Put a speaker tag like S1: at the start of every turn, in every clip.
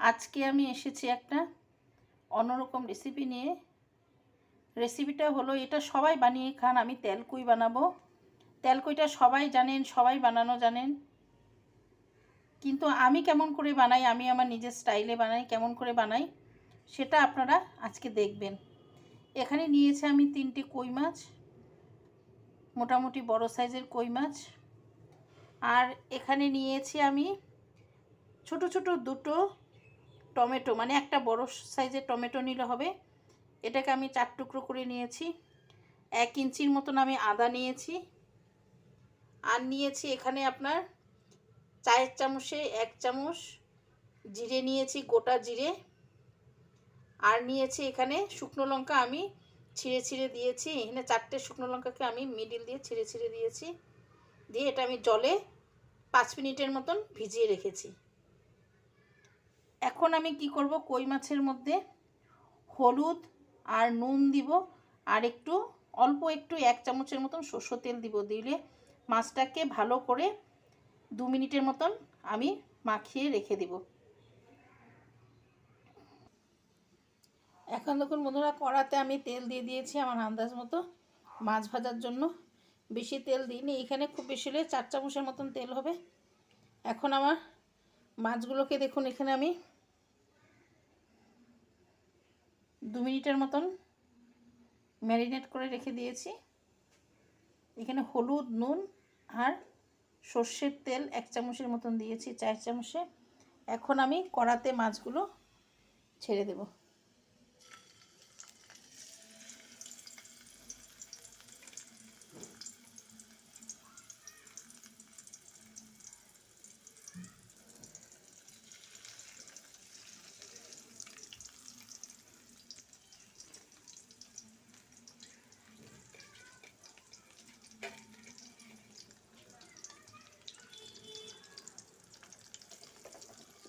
S1: আজকে আমি এসেছি একটা অন্যরকম রেসিপি নিয়ে। রেসিপিটা হলো, এটা সবাই বানিয়ে খান, আমি তেলকুই বানাবো। তেলকুইটা সবাই জানেন, সবাই বানানো জানেন, কিন্তু আমি কেমন করে বানাই, আমি আমার নিজের স্টাইলে বানাই, কেমন করে বানাই সেটা আপনারা আজকে দেখবেন। এখানে নিয়েছি আমি 3টে কই মাছ, মোটামুটি বড় সাইজের কই মাছ। আর এখানে নিয়েছি আমি ছোট ছোট 2টো টমেটো, মানে একটা বড় সাইজের টমেটো নিলে হবে। এটাকে আমি 4 টুকরো করে নিয়েছি। 1 ইঞ্চির মতন আমি আদা নিয়েছি। আর নিয়েছি এখানে আপনার চায়ের চামচে 1 চামচ জিরে নিয়েছি, গোটা জিরে। আর নিয়েছি এখানে শুকনো লঙ্কা, আমি ছিঁড়ে ছিঁড়ে দিয়েছি। এখানে 4টে শুকনো লঙ্কাকে আমি মিডিল দিয়ে ছিঁড়ে ছিঁড়ে দিয়েছি। দিয়ে এটা আমি জলে 5 মিনিটের মতন ভিজিয়ে রেখেছি। এখন আমি কি করব, কই মাছের মধ্যে হলুদ আর নুন দিব, আর অল্প একটু 1 চামচের মতন সরষের তেল দিব। দিলে মাছটাকে ভালো করে 2 মিনিটের মতন আমি মাখিয়ে রেখে দেব। এখন দেখুন বন্ধুরা, কড়াতে আমি তেল দিয়ে দিয়েছি আমার আন্দাজ মতো মাছ ভাজার জন্য। বেশি তেল দিইনি, এখানে খুব বেশি হলে 4 চামচের মতন তেল হবে। এখন আমার মাছগুলোকে দেখুন, এখানে আমি 2 মিনিটের মতন ম্যারিনেট করে রেখে দিয়েছি। এখানে হলুদ, নুন আর সর্ষের তেল 1 চামচের মতন দিয়েছি, 4 চামচে। এখন আমি কড়াতে মাছগুলো ছেড়ে দেব।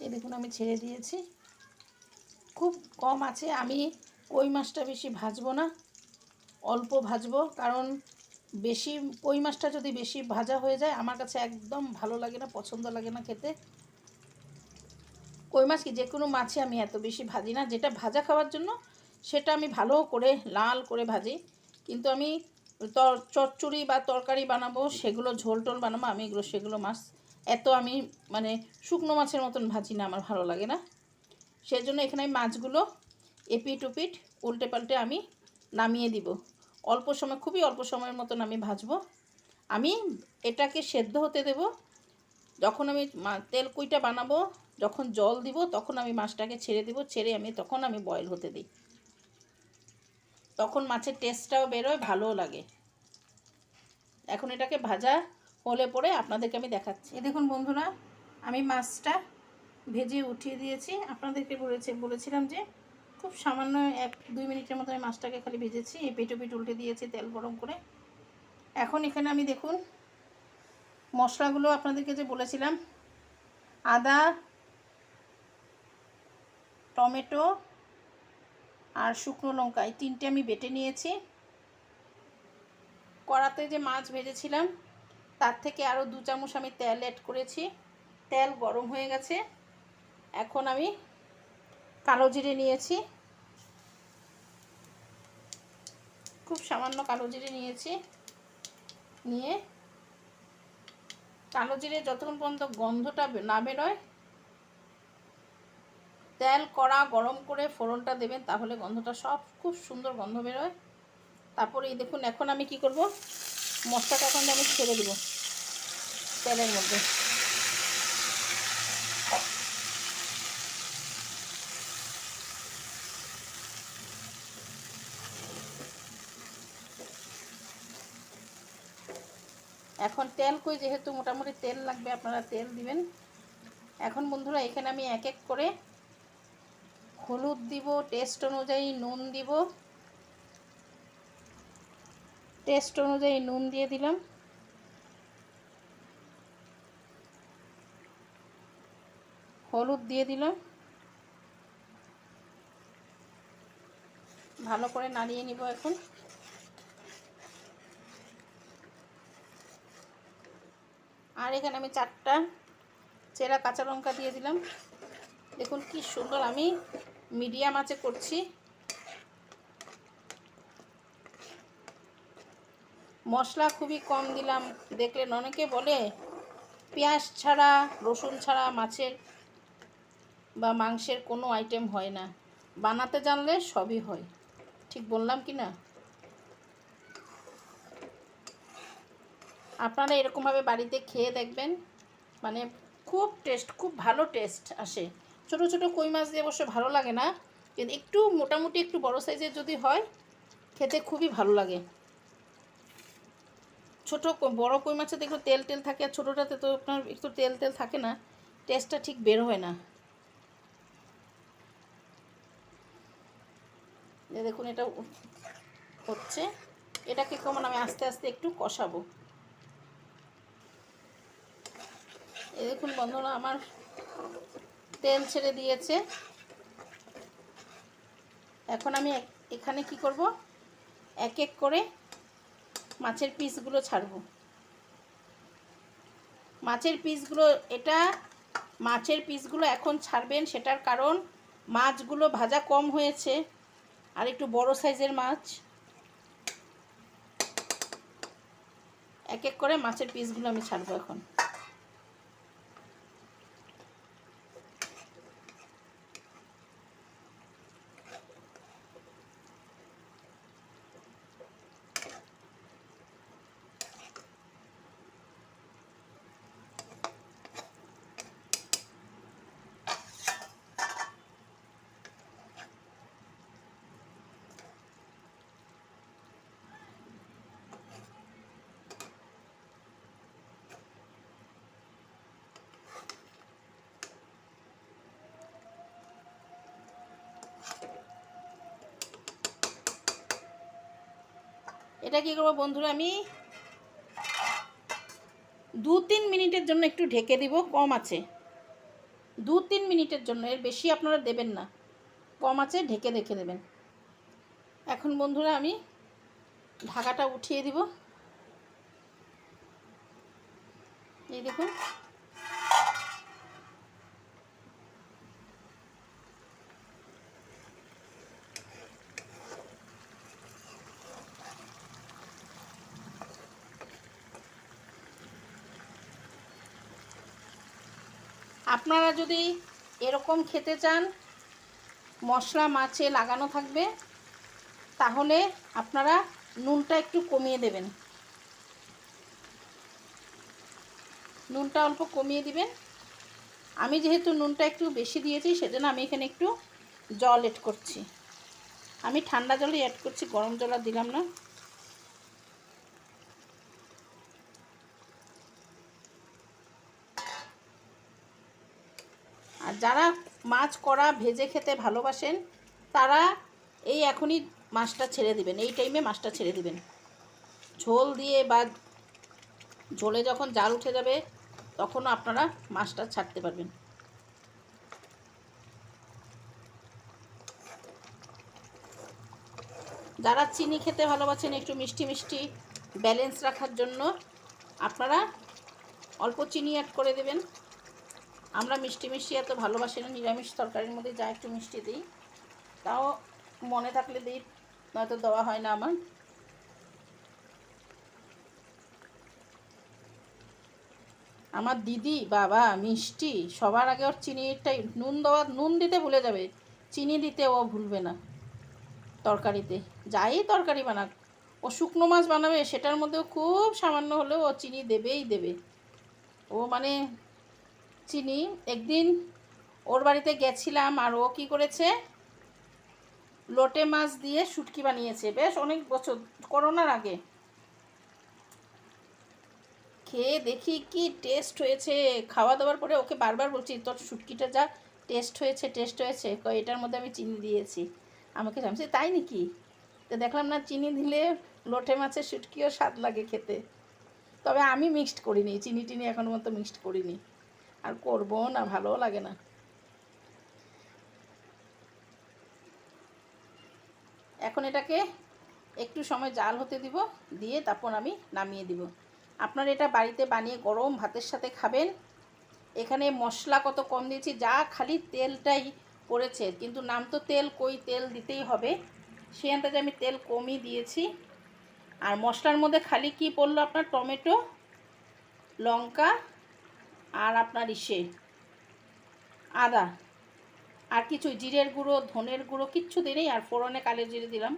S1: এই দেখুন আমি ছেড়ে দিয়েছি। খুব কম আছে, আমি কই মাছটা বেশি ভাজবো না, অল্প ভাজবো। কারণ বেশি কই মাছটা যদি বেশি ভাজা হয়ে যায় আমার কাছে একদম ভালো লাগে না, পছন্দ লাগে না খেতে। কই মাছ কি যে কোনো মাছে আমি এত বেশি ভাজি না। যেটা ভাজা খাওয়ার জন্য সেটা আমি ভালো করে লাল করে ভাজি, কিন্তু আমি চচ্চড়ি বা তরকারি বানাবো, সেগুলো ঝোল টোল বানাবো, আমি সেগুলো মাছ এত আমি মানে শুকনো মাছের মতন ভাজি না, আমার ভালো লাগে না। সেই জন্য এখানে মাছগুলো এপিট ওপিট উল্টে পাল্টে আমি নামিয়ে দিব। অল্প সময়, খুবই অল্প সময়ের মতন আমি ভাজবো। আমি এটাকে সেদ্ধ হতে দেব। যখন আমি তেলকুইটা বানাবো, যখন জল দিব তখন আমি মাছটাকে ছেড়ে দিব, ছেড়ে তখন আমি বয়েল হতে দিই। তখন মাছের টেস্টটাও বেরোয়, ভালোও লাগে। এখন এটাকে ভাজা হলে পরে আপনাদেরকে আমি দেখাচ্ছি। এই দেখুন বন্ধুরা, আমি মাছটা ভেজে উঠিয়ে দিয়েছি। আপনাদেরকে বলেছিলাম যে খুব সামান্য 1-2 মিনিটের মতো আমি মাছটাকে খালি ভেজেছি। এই পেট উল্টে দিয়েছি তেল গরম করে। এখন এখানে আমি দেখুন মশলাগুলো আপনাদেরকে যে বলেছিলাম, আদা, টমেটো আর শুকনো লঙ্কা, এই 3টে আমি বেটে নিয়েছি। কড়াতে যে মাছ ভেজেছিলাম তার থেকে আরও 2 চামচ আমি তেল অ্যাড করেছি। তেল গরম হয়ে গেছে। এখন আমি কালো জিরে নিয়েছি, খুব সামান্য কালো জিরে নিয়েছি। নিয়ে কালো জিরে যতক্ষণ পর্যন্ত গন্ধটা না বেরোয়, তেল কড়া গরম করে ফোড়নটা দেবেন, তাহলে গন্ধটা সব খুব সুন্দর গন্ধ বেরোয়। তারপরে এই দেখুন, এখন আমি কি করব, মশলাটা এখন আমি ছেড়ে দেব তেলের মধ্যে। এখন তেল কই, যেহেতু মোটামুটি তেল লাগবে, আপনারা তেল দিবেন। এখন বন্ধুরা এখানে আমি এক এক করে হলুদ দিব, টেস্ট অনুযায়ী নুন দিব। টেস্ট অনুযায়ী নুন দিয়ে দিলাম। হলুদ দিয়ে দিলাম। ভালো করে নাড়িয়ে নিব এখন। আর এখানে আমি 4টা চেরা কাঁচা লঙ্কা দিয়ে দিলাম। দেখুন কি সুন্দর আমি মিডিয়াম আঁচে করছি। মশলা খুবই কম দিলাম। দেখলেন অনেকে বলে পেঁয়াজ ছাড়া রসুন ছাড়া মাছের বা মাংসের কোনো আইটেম হয় না। বানাতে জানলে সবই হয়। ঠিক বললাম কি না? আপনারা এরকমভাবে বাড়িতে খেয়ে দেখবেন, মানে খুব টেস্ট, খুব ভালো টেস্ট আসে। ছোটো ছোটো কই মাছ দিয়ে অবশ্য ভালো লাগে না, কিন্তু একটু মোটামুটি একটু বড় সাইজের যদি হয় খেতে খুবই ভালো লাগে। ছোটো বড় কই মাছে দেখো তেল তেল থাকে, আর ছোটোটাতে তো আপনার একটু তেল তেল থাকে না, টেস্টটা ঠিক বের হয় না। দেখুন এটা হচ্ছে, এটাকে কেমন আমি আস্তে আস্তে একটু কষাবো। এই দেখুন বন্ধুরা আমার তেল ছেড়ে দিয়েছে। এখন আমি এখানে কি করব, এক এক করে মাছের পিসগুলো ছাড়ব। মাছের পিসগুলো এখন ছাড়বেন, সেটার কারণ মাছগুলো ভাজা কম হয়েছে, আর একটু বড় সাইজের মাছ। এক এক করে মাছের পিসগুলো আমি ছাড়বো এখন। এটা কি করবো বন্ধুরা, আমি 2-3 মিনিটের জন্য একটু ঢেকে দিব, কম আছে। 2-3 মিনিটের জন্য, এর বেশি আপনারা দেবেন না, কম আছে ঢেকে রেখে দেবেন। এখন বন্ধুরা আমি ঢাকাটা উঠিয়ে দিব। এই দেখুন আপনারা যদি এরকম খেতে চান, মশলা মাছে লাগানো থাকবে, তাহলে আপনারা নুনটা একটু কমিয়ে দেবেন, নুনটা অল্প কমিয়ে দিবেন। আমি যেহেতু নুনটা একটু বেশি দিয়েছি, সেজন্য আমি এখানে একটু জল এড করছি। আমি ঠান্ডা জলই অ্যাড করছি, গরম জল আর দিলাম না। আর যারা মাছ কড়া ভেজে খেতে ভালোবাসেন, তারা এই এখনই মাছটা ছেড়ে দিবেন, এই টাইমে মাছটা ছেড়ে দিবেন। ঝোল দিয়ে বা ঝোলে যখন জাল উঠে যাবে, তখনও আপনারা মাছটা ছাড়তে পারবেন। যারা চিনি খেতে ভালোবাসেন, একটু মিষ্টি মিষ্টি ব্যালেন্স রাখার জন্য আপনারা অল্প চিনি অ্যাড করে দেবেন। আমরা মিষ্টি মিষ্টি এত ভালোবাসি না, নিরামিষ তরকারির মধ্যে যা একটু মিষ্টি দিই, তাও মনে থাকলে দিই, নয়তো দেওয়া হয় না আমার। আমার দিদি বাবা মিষ্টি, সবার আগে ওর চিনিটাই, নুন দিতে ভুলে যাবে, চিনি দিতে ও ভুলবে না তরকারিতে, যাই তরকারি বানাক। ও শুকনো মাছ বানাবে, সেটার মধ্যেও খুব সামান্য হলেও ও চিনি দেবেই দেবে। ও মানে চিনি, একদিন ওর বাড়িতে গেছিলাম, আর ও কী করেছে, লোটে মাছ দিয়ে শুটকি বানিয়েছে, বেশ অনেক বছর, করোনার আগে। খেয়ে দেখি কি টেস্ট হয়েছে। খাওয়া দাওয়ার পরে ওকে বারবার বলছি, তোর শুটকিটা যা টেস্ট হয়েছে, এটার মধ্যে আমি চিনি দিয়েছি। আমাকে জানছে তাই নাকি? তো দেখলাম না, চিনি দিলে লোটে মাছের শুটকিও স্বাদ লাগে খেতে। তবে আমি মিক্সড করিনি, চিনি টিনি এখনো মতো মিক্সড করিনি, আর করবো না, ভালোও লাগে না। এখন এটাকে একটু সময় জাল হতে দিব, দিয়ে তারপর আমি নামিয়ে দিব। আপনারা এটা বাড়িতে বানিয়ে গরম ভাতের সাথে খাবেন, এখানে মশলা কত কম দিয়েছি, যা খালি তেলটাই পড়েছে, কিন্তু নাম তো তেল, কই তেল দিতেই হবে, সেই আন্দাজে আমি তেল কমই দিয়েছি। আর মশলার মধ্যে খালি কি পড়লো আপনার টমেটো, লঙ্কা আর আপনার আদা, আর কিছু জিরের গুঁড়ো ধনের গুঁড়ো কিচ্ছু দিই, আর ফোড়নে কালো জিরে দিলাম।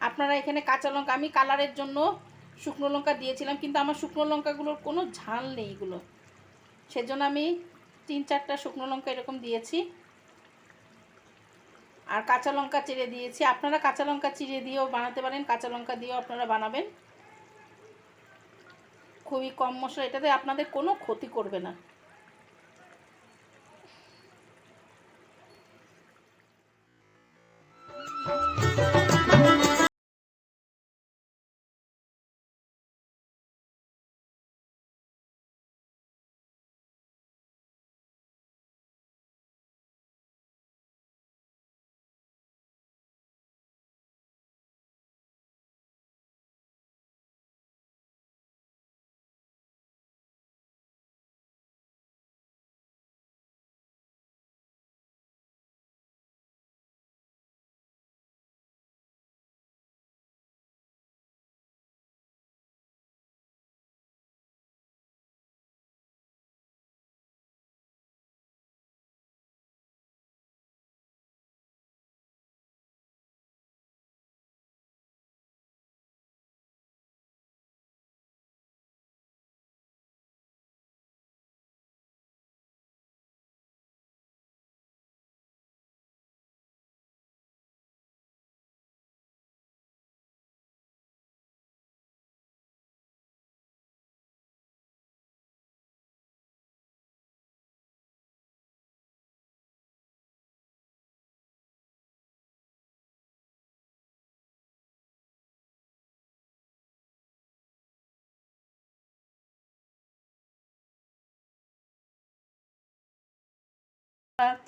S1: আপনারা এখানে কাঁচা লঙ্কা, আমি কালারের জন্য শুকনো লঙ্কা দিয়েছিলাম, কিন্তু আমার শুকনো লঙ্কাগুলোর কোনো ঝাল নেই এগুলো, সেজন্য আমি 3-4টা শুকনো লঙ্কা এরকম দিয়েছি। আর কাঁচা লঙ্কা চিড়ে দিয়েছি, আপনারা কাঁচা লঙ্কা চিড়ে দিয়েও বানাতে পারেন, কাঁচা লঙ্কা দিয়েও আপনারা বানাবেন। খুবই কম মশলা, এটাতে আপনাদের কোনো ক্ষতি করবে না।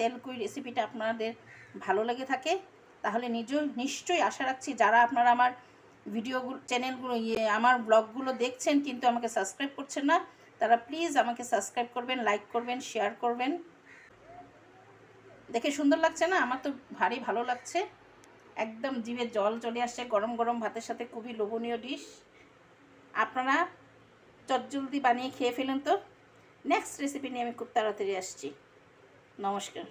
S1: তেলকুই রেসিপিটা আপনাদের ভালো লেগে থাকে তাহলে নিশ্চয়ই আশা রাখছি, যারা আপনারা আমার ভিডিওগুলো চ্যানেলগুলো আমার ব্লগগুলো দেখছেন কিন্তু আমাকে সাবস্ক্রাইব করছেন না, তারা প্লিজ আমাকে সাবস্ক্রাইব করবেন, লাইক করবেন, শেয়ার করবেন। দেখে সুন্দর লাগছে না? আমার তো ভারী ভালো লাগছে, একদম জিভে জল চলে আসছে। গরম গরম ভাতের সাথে খুবই লোভনীয় ডিশ, আপনারা চটজলদি বানিয়ে খেয়ে ফেলুন। তো নেক্সট রেসিপি নিয়ে আমি খুব তাড়াতাড়ি আসছি। নমস্কার।